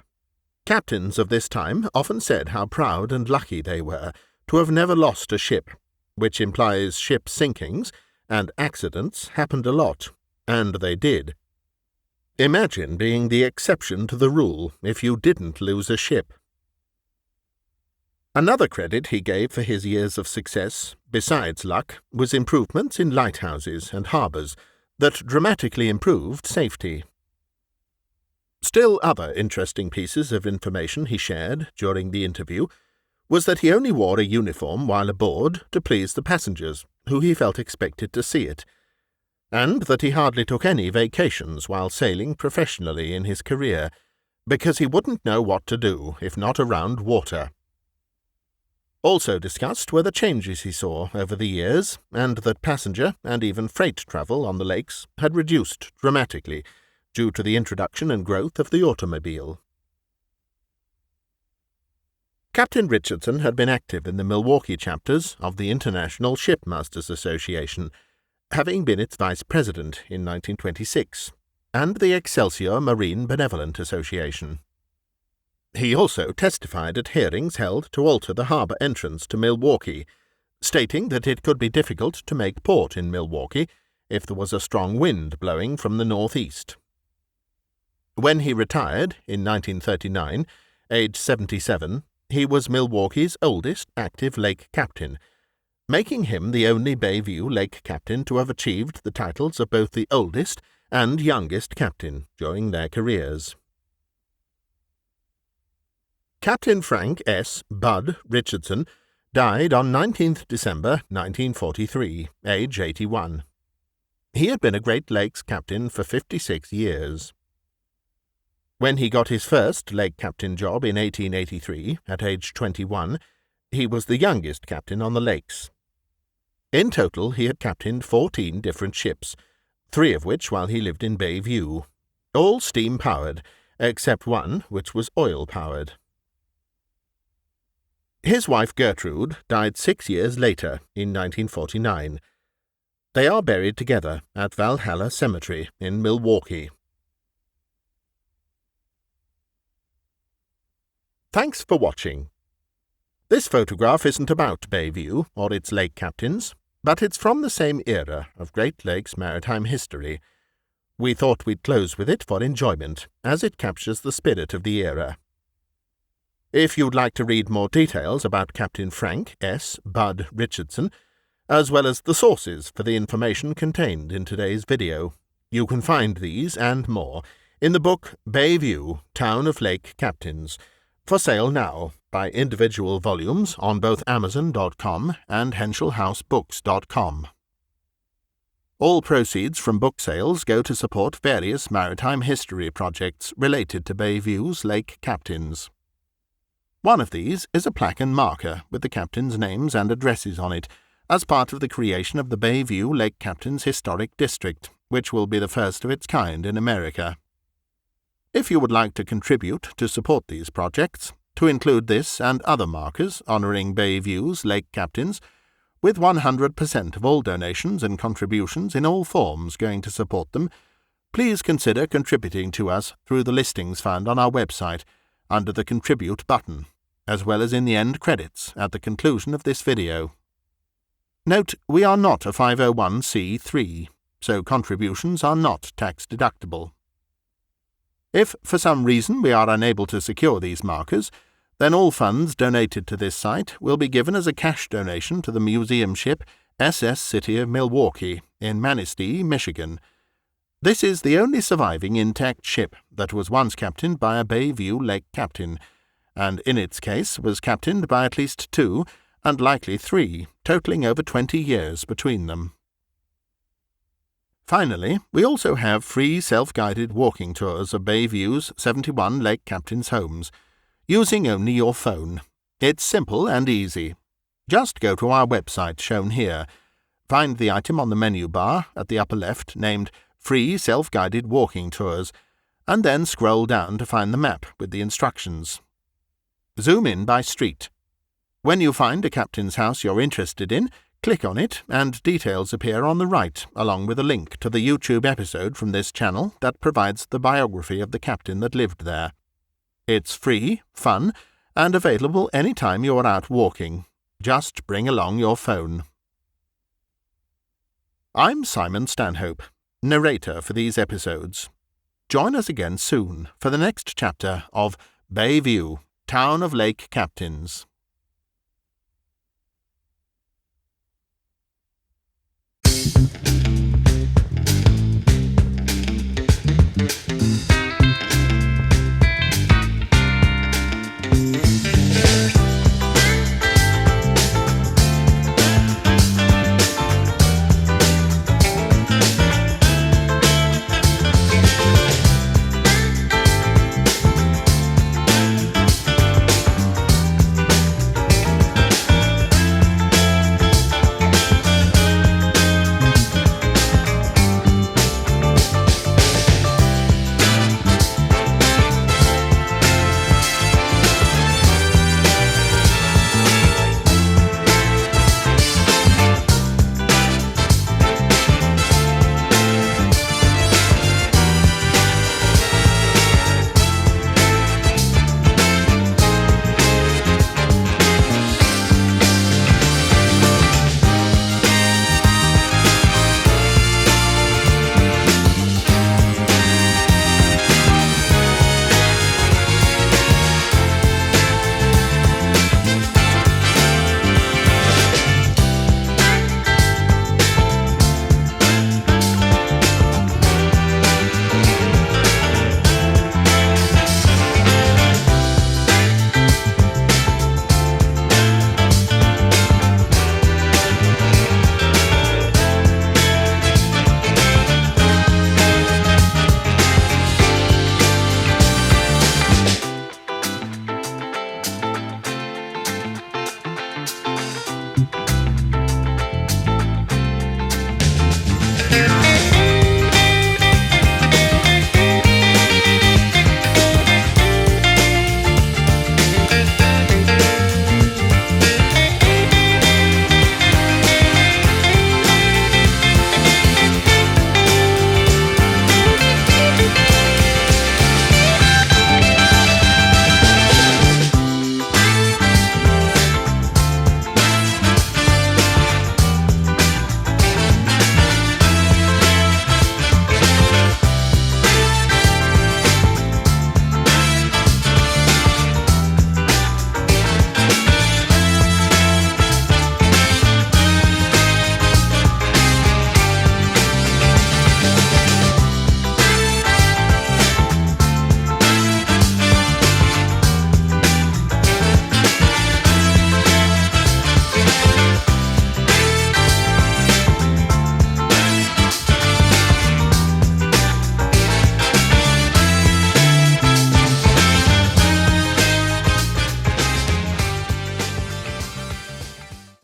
Captains of this time often said how proud and lucky they were to have never lost a ship, which implies ship sinkings and accidents happened a lot, and they did. Imagine being the exception to the rule if you didn't lose a ship. Another credit he gave for his years of success, besides luck, was improvements in lighthouses and harbours that dramatically improved safety. Still other interesting pieces of information he shared during the interview was that he only wore a uniform while aboard to please the passengers, who he felt expected to see it, and that he hardly took any vacations while sailing professionally in his career, because he wouldn't know what to do if not around water. Also discussed were the changes he saw over the years, and that passenger and even freight travel on the lakes had reduced dramatically due to the introduction and growth of the automobile. Captain Richardson had been active in the Milwaukee chapters of the International Shipmasters Association, having been its vice president in 1926, and the Excelsior Marine Benevolent Association. He also testified at hearings held to alter the harbour entrance to Milwaukee, stating that it could be difficult to make port in Milwaukee if there was a strong wind blowing from the northeast. When he retired in 1939, aged 77, he was Milwaukee's oldest active lake captain, making him the only Bayview Lake captain to have achieved the titles of both the oldest and youngest captain during their careers. Captain Frank S. Bud Richardson died on 19th December 1943, age 81. He had been a Great Lakes captain for 56 years. When he got his first lake captain job in 1883, at age 21, he was the youngest captain on the lakes. In total, he had captained 14 different ships, 3 of which while he lived in Bayview, all steam-powered, except one which was oil-powered. His wife Gertrude died 6 years later, in 1949. They are buried together at Valhalla Cemetery in Milwaukee. Thanks for watching. This photograph isn't about Bayview or its lake captains, but it's from the same era of Great Lakes maritime history. We thought we'd close with it for enjoyment, as it captures the spirit of the era. If you'd like to read more details about Captain Frank S. Bud Richardson, as well as the sources for the information contained in today's video, you can find these and more in the book Bayview, Town of Lake Captains, for sale now by individual volumes on both Amazon.com and HenschelHouseBooks.com. All proceeds from book sales go to support various maritime history projects related to Bayview's Lake Captains. One of these is a plaque and marker with the captains' names and addresses on it, as part of the creation of the Bayview Lake Captains Historic District, which will be the first of its kind in America. If you would like to contribute to support these projects, to include this and other markers honouring Bayview's Lake Captains, with 100% of all donations and contributions in all forms going to support them, please consider contributing to us through the listings found on our website under the Contribute button, as well as in the end credits at the conclusion of this video. Note, we are not a 501c3, so contributions are not tax-deductible. If, for some reason, we are unable to secure these markers, then all funds donated to this site will be given as a cash donation to the museum ship SS City of Milwaukee in Manistee, Michigan. This is the only surviving intact ship that was once captained by a Bayview Lake captain, and in its case was captained by at least 2, and likely 3, totaling over 20 years between them. Finally, we also have free self-guided walking tours of Bayview's 71 Lake Captains' homes, using only your phone. It's simple and easy. Just go to our website shown here, find the item on the menu bar at the upper left named Free Self-Guided Walking Tours, and then scroll down to find the map with the instructions. Zoom in by street. When you find a captain's house you're interested in, click on it and details appear on the right, along with a link to the YouTube episode from this channel that provides the biography of the captain that lived there. It's free, fun, and available any time you are out walking. Just bring along your phone. I'm Simon Stanhope, narrator for these episodes. Join us again soon for the next chapter of Bayview, Town of Lake Captains.